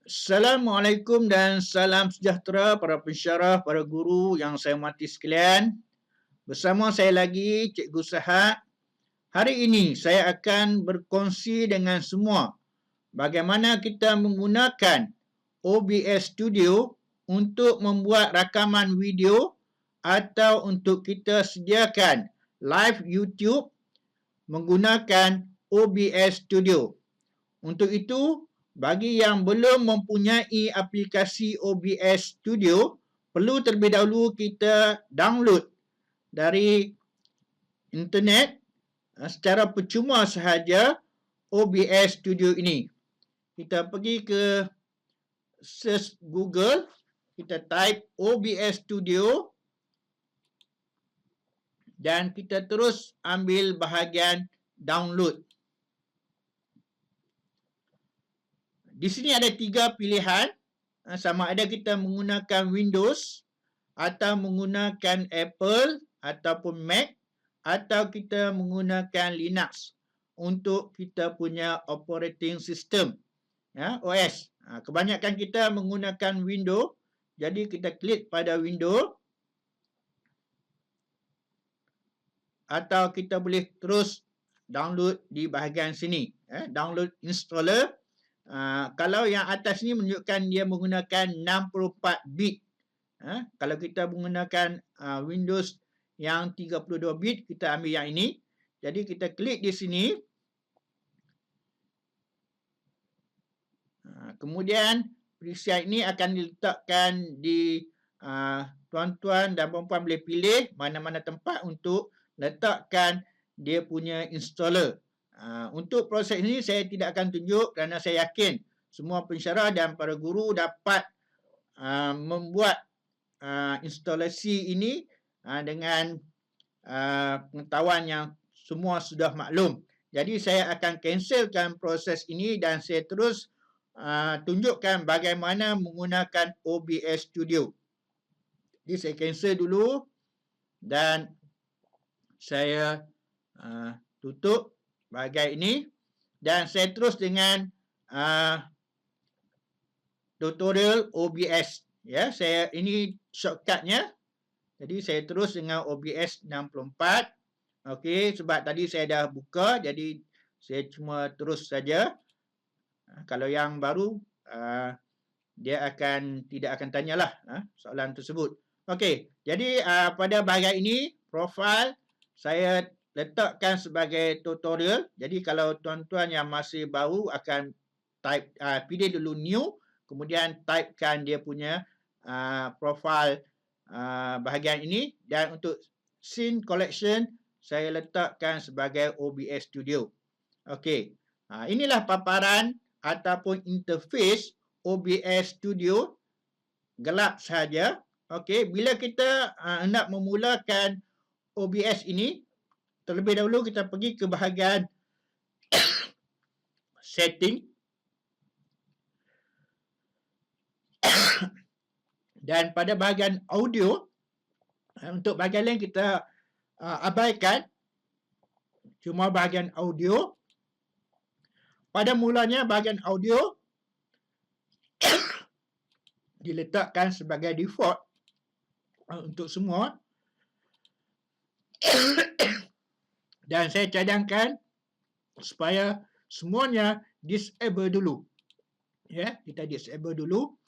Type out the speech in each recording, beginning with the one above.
Assalamualaikum dan salam sejahtera para pensyarah, para guru yang saya hormati sekalian. Bersama saya lagi, Cikgu Sahad. Hari ini saya akan berkongsi dengan semua bagaimana kita menggunakan OBS Studio untuk membuat rakaman video atau untuk kita sediakan live YouTube menggunakan OBS Studio. Untuk itu, bagi yang belum mempunyai aplikasi OBS Studio, perlu terlebih dahulu kita download dari internet secara percuma sahaja OBS Studio ini. Kita pergi ke search Google, kita type OBS Studio dan kita terus ambil bahagian download. Di sini ada 3 pilihan, sama ada kita menggunakan Windows atau menggunakan Apple ataupun Mac atau kita menggunakan Linux untuk kita punya operating system, ya, OS. Kebanyakan kita menggunakan Windows, jadi kita klik pada Windows atau kita boleh terus download di bahagian sini, download installer. Kalau yang atas ni menunjukkan dia menggunakan 64 bit. Kalau kita menggunakan Windows yang 32 bit, kita ambil yang ini. Jadi kita klik di sini. Kemudian preset ini akan diletakkan di tuan-tuan dan puan-puan boleh pilih mana-mana tempat untuk letakkan dia punya installer. Untuk proses ini saya tidak akan tunjuk kerana saya yakin semua pensyarah dan para guru dapat membuat instalasi ini dengan pengetahuan yang semua sudah maklum. Jadi saya akan cancelkan proses ini dan saya terus tunjukkan bagaimana menggunakan OBS Studio. Jadi saya cancel dulu dan saya tutup bahagian ini dan saya terus dengan tutorial OBS, ya. Saya ini shortcutnya. Jadi saya terus dengan OBS 64. Okey, sebab tadi saya dah buka, jadi saya cuma terus saja. Kalau yang baru dia tidak akan tanyalah soalan tersebut. Okey, jadi pada bahagian ini profil saya letakkan sebagai tutorial. Jadi kalau tuan-tuan yang masih baru akan type pilih dulu new, kemudian typekan dia punya profil bahagian ini dan untuk scene collection saya letakkan sebagai OBS Studio. Okey. Inilah paparan ataupun interface OBS Studio gelap sahaja. Okey, bila kita hendak memulakan OBS ini, terlebih dahulu kita pergi ke bahagian setting dan pada bahagian audio, untuk bahagian lain kita abaikan, cuma bahagian audio. Pada mulanya bahagian audio diletakkan sebagai default untuk semua. Dan saya cadangkan supaya semuanya disable dulu. Ya, kita disable dulu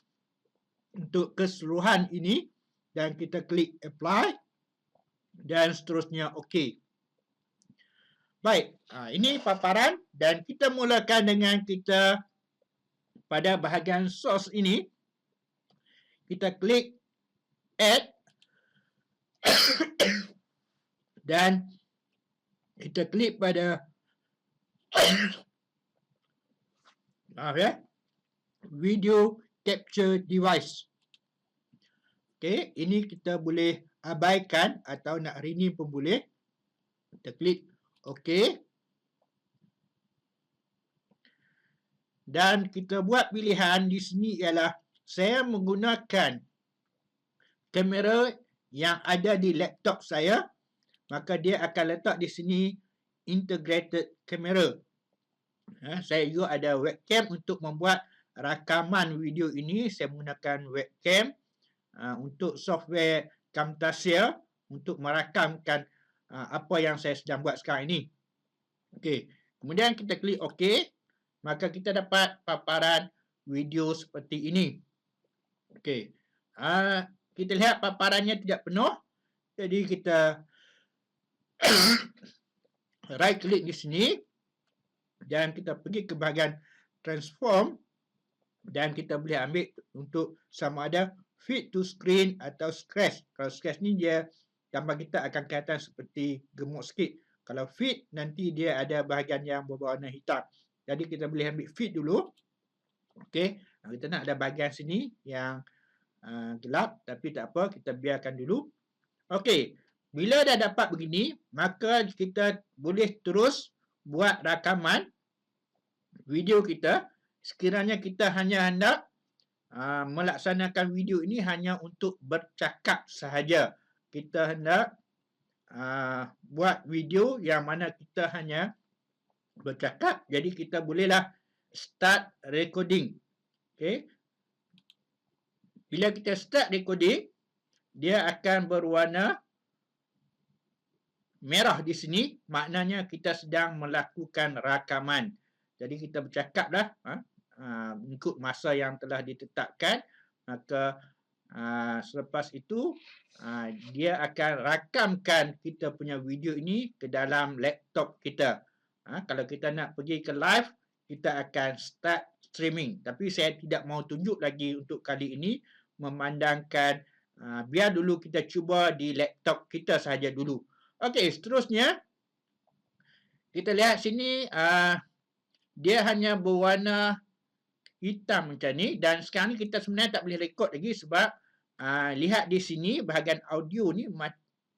untuk keseluruhan ini dan kita klik apply dan seterusnya OK. Baik, ini paparan dan kita mulakan dengan kita pada bahagian source ini. Kita klik add dan kita klik pada video capture device. Okey, ini kita boleh abaikan atau nak renew pun boleh. Kita klik OK. Dan kita buat pilihan di sini ialah saya menggunakan kamera yang ada di laptop saya, maka dia akan letak di sini integrated camera. Saya juga ada webcam untuk membuat rakaman video ini saya menggunakan webcam untuk software Camtasia untuk merakamkan apa yang saya sedang buat sekarang ini. Okey, kemudian kita klik OK, maka kita dapat paparan video seperti ini. Okey, kita lihat paparannya tidak penuh, jadi kita right click di sini dan kita pergi ke bahagian transform dan kita boleh ambil untuk sama ada fit to screen atau scratch. Kalau scratch ni dia gambar kita akan kelihatan seperti gemuk sikit. Kalau fit nanti dia ada bahagian yang berwarna hitam. Jadi kita boleh ambil fit dulu. Okey, kita nak ada bahagian sini yang gelap tapi tak apa, kita biarkan dulu. Okey, bila dah dapat begini, maka kita boleh terus buat rakaman video kita. Sekiranya kita hanya hendak melaksanakan video ini hanya untuk bercakap sahaja. Kita hendak buat video yang mana kita hanya bercakap. Jadi kita bolehlah start recording. Okay. Bila kita start recording, dia akan berwarna merah di sini. Maknanya kita sedang melakukan rakaman. Jadi kita bercakaplah mengikut masa yang telah ditetapkan. Maka selepas itu dia akan rakamkan kita punya video ini ke dalam laptop kita. Kalau kita nak pergi ke live, kita akan start streaming. Tapi saya tidak mahu tunjuk lagi untuk kali ini, memandangkan biar dulu kita cuba di laptop kita sahaja dulu. Okey, seterusnya kita lihat sini dia hanya berwarna hitam macam ni dan sekarang ni kita sebenarnya tak boleh rekod lagi sebab lihat di sini bahagian audio ni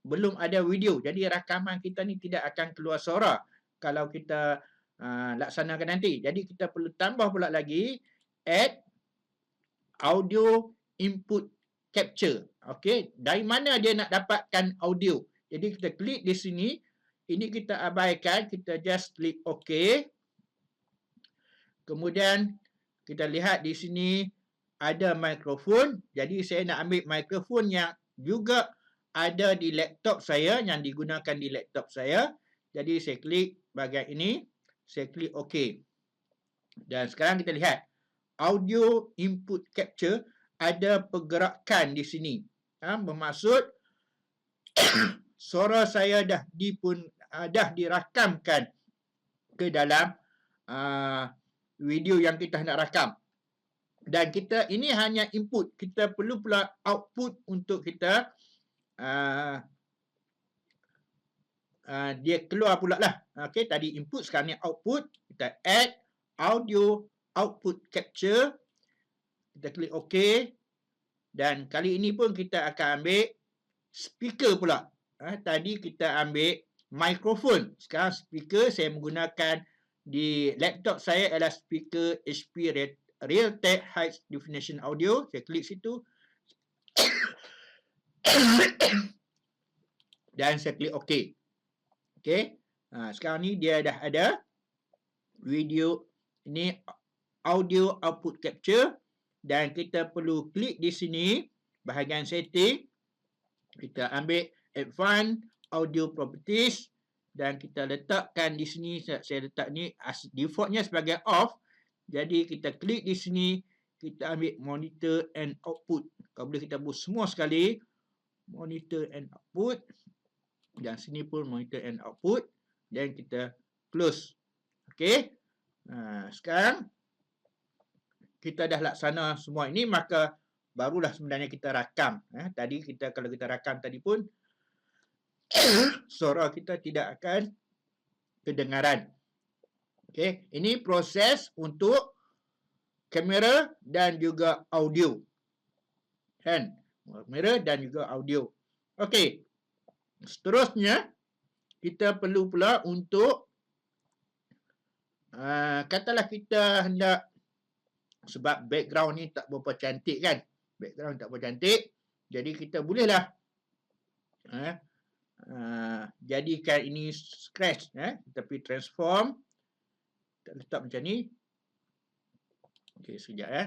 belum ada video. Jadi rakaman kita ni tidak akan keluar suara kalau kita laksanakan nanti. Jadi kita perlu tambah pula lagi add audio input capture. Okey, dari mana dia nak dapatkan audio? Jadi kita klik di sini. Ini kita abaikan, kita just klik OK. Kemudian kita lihat di sini ada mikrofon. Jadi saya nak ambil mikrofon yang juga ada di laptop saya, yang digunakan di laptop saya. Jadi saya klik bahagian ini, saya klik OK. Dan sekarang kita lihat audio input capture ada pergerakan di sini. Bermaksud suara saya dah dirakamkan ke dalam video yang kita nak rakam. Dan kita ini hanya input. Kita perlu pula output untuk kita dia keluar pula lah. Okey, tadi input, sekarang ni output. Kita add audio output capture. Kita klik OK. Dan kali ini pun kita akan ambil speaker pula. Tadi kita ambil mikrofon. Sekarang speaker saya menggunakan di laptop saya adalah speaker HP Realtek High Definition Audio. Saya klik situ. Dan saya klik OK. Okey. Sekarang ni dia dah ada video ini audio output capture dan kita perlu klik di sini bahagian setting. Kita ambil advanced audio properties dan kita letakkan di sini, saya letak ni defaultnya sebagai off. Jadi kita klik di sini, kita ambil monitor and output. Kalau boleh kita buat semua sekali, monitor and output. Dan sini pun monitor and output. Dan kita close. Okey. Sekarang kita dah laksana semua ini, maka barulah sebenarnya kita rakam. Tadi kalau kita rakam tadi pun suara kita tidak akan kedengaran. Okey, ini proses untuk kamera dan juga audio. Kan? Kamera dan juga audio. Okey. Seterusnya kita perlu pula untuk katalah kita hendak, sebab background ni tak berapa cantik kan. Background tak berapa cantik. Jadi kita bolehlah jadikan ini scratch. Kita pergi transform. Kita letak macam ni. Okey, sekejap ya.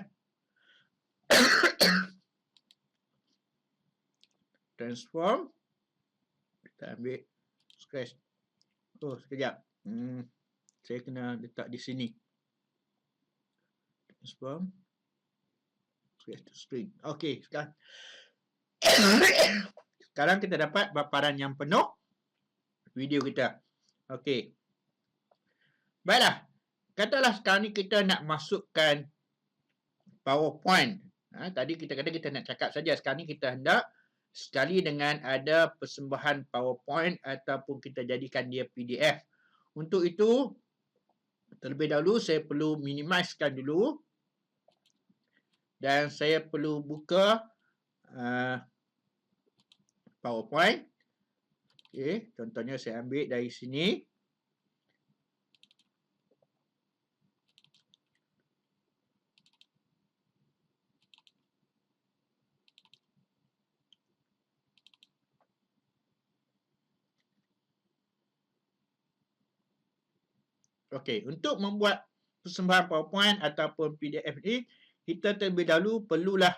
Transform. Kita ambil scratch. Oh, sekejap. Saya kena letak di sini. Transform. Scratch to string. Okey, sekarang. Sekarang kita dapat paparan yang penuh video kita. Okey. Baiklah. Katalah sekarang ni kita nak masukkan PowerPoint. Tadi kita kata kita nak cakap saja. Sekarang ni kita hendak sekali dengan ada persembahan PowerPoint ataupun kita jadikan dia PDF. Untuk itu, terlebih dahulu saya perlu minimizekan dulu. Dan saya perlu buka PowerPoint. Okay, contohnya saya ambil dari sini. Okey, untuk membuat persembahan PowerPoint ataupun PDF ni, kita terlebih dahulu perlulah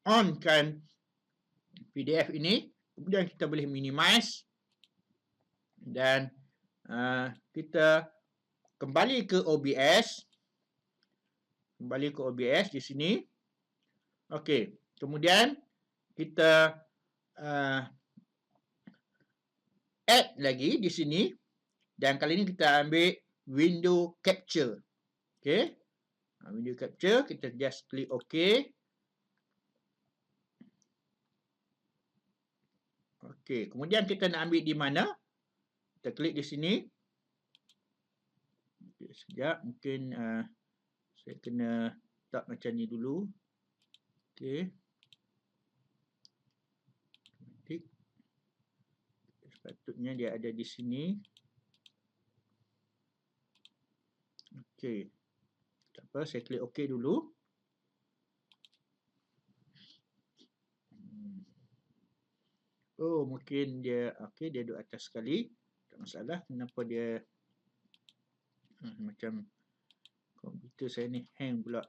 on-kan PDF ini. Kemudian kita boleh minimize. Dan kita kembali ke OBS. Kembali ke OBS di sini. Okey, kemudian kita add lagi di sini. Dan kali ini kita ambil window capture. Okey. Window capture, kita just klik OK. Okey, kemudian kita nak ambil di mana? Kita klik di sini. Okay, sekejap, mungkin saya kena letak macam ni dulu. Okey. Sepatutnya dia ada di sini. Okey. Tak apa, saya klik OK dulu. Oh, mungkin dia okey, dia duduk atas sekali. Tak masalah. Kenapa dia macam komputer saya ni hang pula.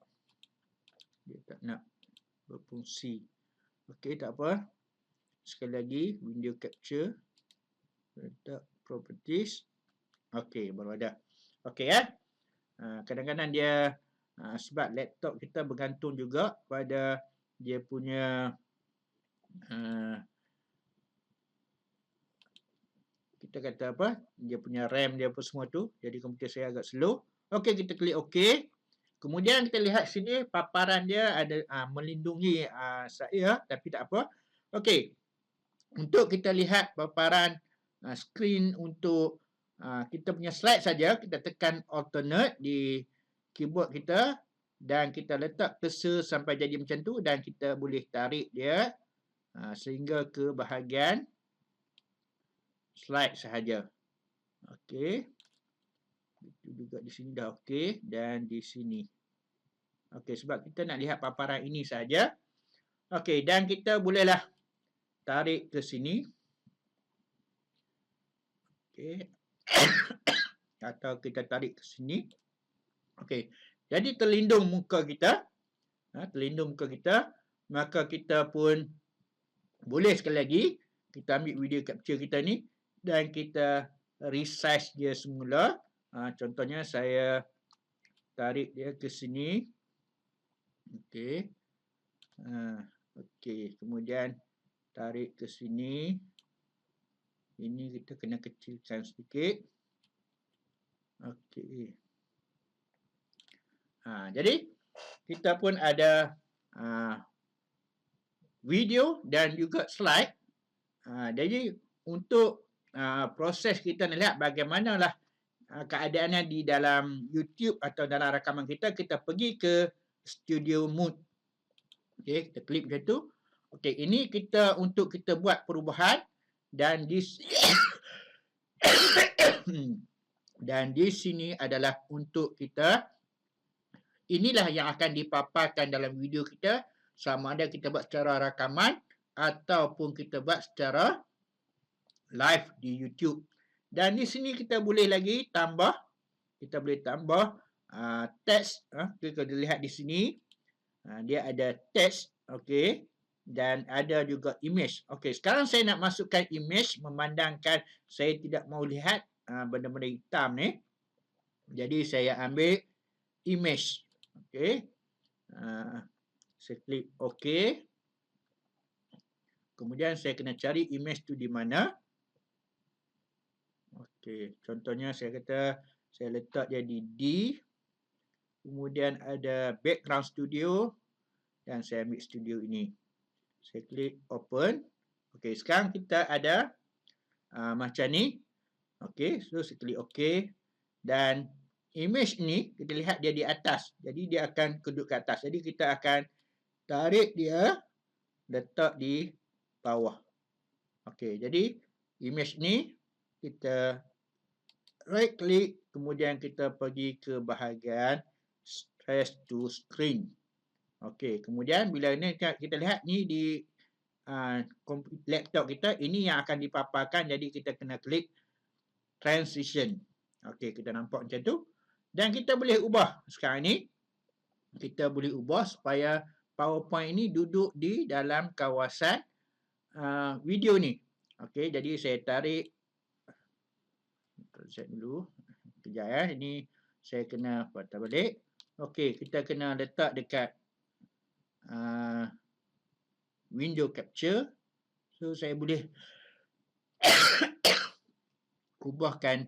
Dia tak nak berfungsi. Okey, tak apa. Sekali lagi, window capture. Letak properties. Okey, baru ada. Okey ya. Kadang-kadang dia sebab laptop kita bergantung juga pada dia punya kita kata apa, dia punya RAM dia apa semua tu. Jadi komputer saya agak slow. Okey, kita klik OK. Kemudian kita lihat sini paparan dia ada melindungi saya, tapi tak apa. Okey. Untuk kita lihat paparan skrin untuk kita punya slide saja, kita tekan alternate di keyboard kita dan kita letak cursor sampai jadi macam tu dan kita boleh tarik dia sehingga ke bahagian slide sahaja. Okey. Itu juga di sini dah okey dan di sini. Okey, sebab kita nak lihat paparan ini saja. Okey, dan kita bolehlah tarik ke sini. Okey. Atau kita tarik ke sini. Okey. Jadi terlindung muka kita. Terlindung muka kita. Maka kita pun boleh sekali lagi. Kita ambil video capture kita ni. Dan kita resize dia semula. Contohnya saya tarik dia ke sini. Okey. Okey. Kemudian tarik ke sini. Ini kita kena kecilkan sedikit. Okey. Jadi kita pun ada video dan juga slide. Jadi untuk proses kita nak lihat bagaimanalah keadaannya di dalam YouTube atau dalam rakaman kita, kita pergi ke Studio Mode. Okey, kita klik macam tu. Okey, ini kita untuk kita buat perubahan dan di dan di sini adalah untuk kita, inilah yang akan dipaparkan dalam video kita, sama ada kita buat secara rakaman ataupun kita buat secara live di YouTube. Dan di sini kita boleh lagi tambah, kita boleh tambah teks. Kita lihat di sini. Dia ada teks. Okey. Dan ada juga image. Okey, sekarang saya nak masukkan image memandangkan saya tidak mau lihat benda-benda hitam ni. Jadi saya ambil image. Okey. Saya klik okey. Kemudian saya kena cari image tu di mana. Okey, contohnya saya kata saya letak dia di D. Kemudian ada background studio dan saya ambil studio ini. Saya klik open. Okey, sekarang kita ada macam ni. Okey, so saya klik okey. Dan image ni kita lihat dia di atas. Jadi dia akan kedut ke atas. Jadi kita akan tarik dia letak di bawah. Okey, jadi image ni kita right click, kemudian kita pergi ke bahagian Trace to Screen. Okey, kemudian bila ni kita lihat ni di laptop kita, ini yang akan dipaparkan, jadi kita kena klik Transition. Okey, kita nampak macam tu. Dan kita boleh ubah sekarang ni. Kita boleh ubah supaya PowerPoint ini duduk di dalam kawasan video ni. Okey, jadi saya tarik. Set dulu. Kejap ya. Ini saya kena patah balik. Okey, kita kena letak dekat window capture. So saya boleh ubahkan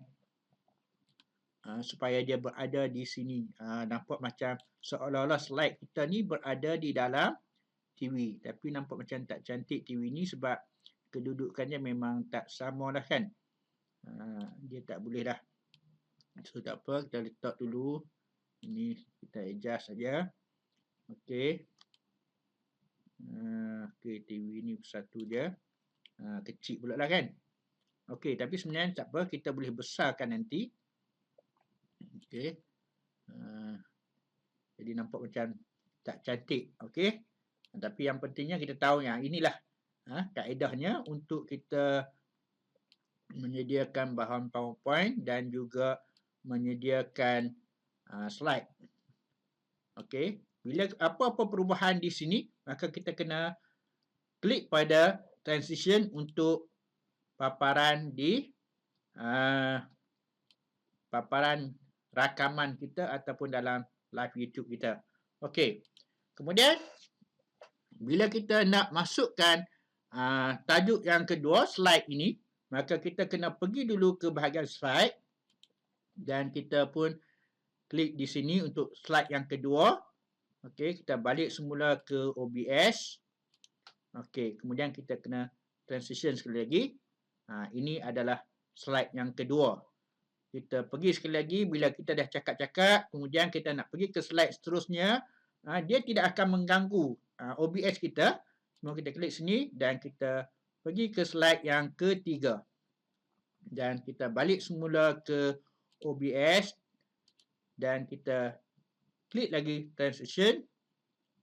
supaya dia berada di sini. Nampak macam seolah-olah slide kita ni berada di dalam TV. Tapi nampak macam tak cantik TV ni sebab kedudukannya memang tak sama lah kan. Dia tak boleh dah. So tak apa, kita letak dulu. Ini kita adjust saja. Okey. Okey, TV ni satu je. Kecil pula lah kan. Okey, tapi sebenarnya tak apa, kita boleh besarkan nanti. Okey. Jadi nampak macam tak cantik. Okey. Tapi yang pentingnya kita tahu yang inilah kaedahnya untuk kita menyediakan bahan PowerPoint dan juga menyediakan slide. Okey. Bila apa-apa perubahan di sini, maka kita kena klik pada transition untuk paparan di paparan rakaman kita ataupun dalam live YouTube kita. Okey. Kemudian bila kita nak masukkan tajuk yang kedua, slide ini, maka kita kena pergi dulu ke bahagian slide dan kita pun klik di sini untuk slide yang kedua. Okey, kita balik semula ke OBS. Okey, kemudian kita kena transition sekali lagi. Ini adalah slide yang kedua. Kita pergi sekali lagi bila kita dah cakap-cakap, kemudian kita nak pergi ke slide seterusnya, dia tidak akan mengganggu OBS kita. Semua kita klik sini dan kita pergi ke slide yang ketiga. Dan kita balik semula ke OBS dan kita klik lagi transition,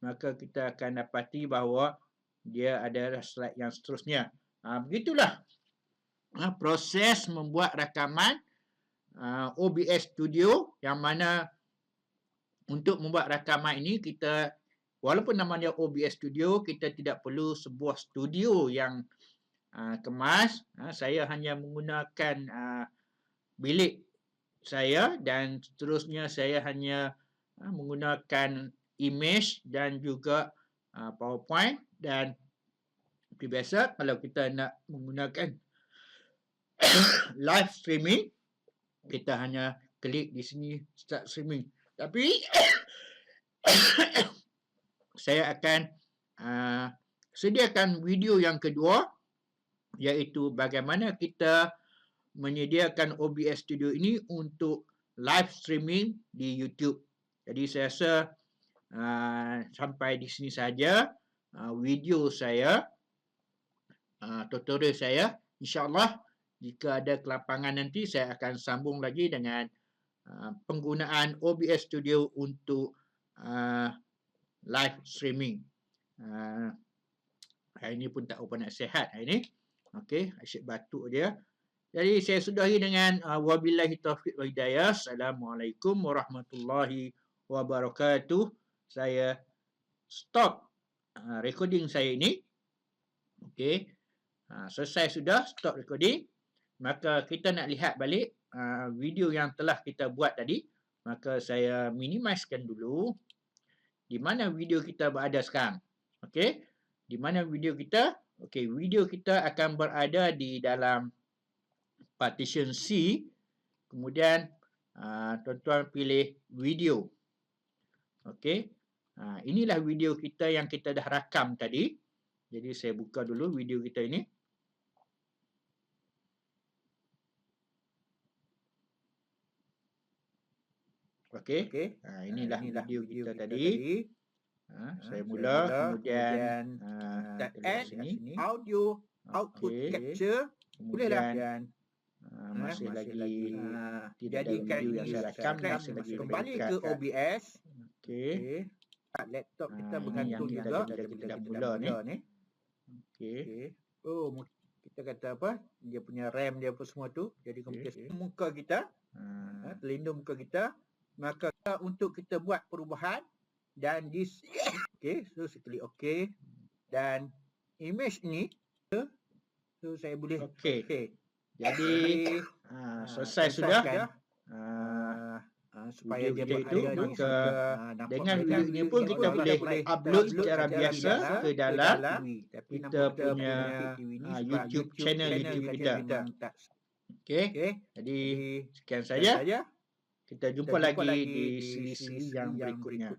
maka kita akan dapati bahawa dia adalah slide yang seterusnya. Begitulah proses membuat rakaman OBS Studio, yang mana untuk membuat rakaman ini kita, walaupun namanya OBS Studio, kita tidak perlu sebuah studio yang kemas. Saya hanya menggunakan bilik saya dan seterusnya saya hanya menggunakan image dan juga PowerPoint. Dan seperti biasa, kalau kita nak menggunakan live streaming, kita hanya klik di sini start streaming. Tapi saya akan sediakan video yang kedua, iaitu bagaimana kita menyediakan OBS Studio ini untuk live streaming di YouTube. Jadi saya rasa sampai di sini saja video saya, tutorial saya. InsyaAllah jika ada kelapangan nanti saya akan sambung lagi dengan penggunaan OBS Studio untuk live streaming. Hari ini pun tak apa nak sihat hari ini. Okey, asyik batuk dia. Jadi saya sudahi dengan wabillahi taufiq wal hidayah. Assalamualaikum warahmatullahi wabarakatuh. Saya stop recording saya ini. Okey. Selesai sudah stop recording. Maka kita nak lihat balik video yang telah kita buat tadi. Maka saya minimizekan dulu. Di mana video kita berada sekarang? Okey. Di mana video kita? Okey, video kita akan berada di dalam partition C. Kemudian tuan-tuan pilih video. Okey. Inilah video kita yang kita dah rakam tadi. Jadi saya buka dulu video kita ini. Okey. Inilah video kita tadi. Saya mula, kemudian kita add sini audio output capture. Kemudian masih lagi tidak ada video yang saya rakam, masih lagi kembali ke OBS. Okey. Laptop kita bergantung juga. Kita dah mula ni. Okey. Oh, kita kata apa? Dia punya RAM dia apa semua tu. Jadi komputer muka kita, terlindung muka kita. Maka untuk kita buat perubahan dan okey, so saya klik okey. Dan image ni so saya boleh okey. Jadi selesai sudah. Supaya dia itu maka dengan video video ini pun kita boleh upload secara biasa ke dalam kita punya YouTube channel YouTube kita. Okey. Jadi sekian saja. Kita jumpa lagi di siri-siri yang berikutnya.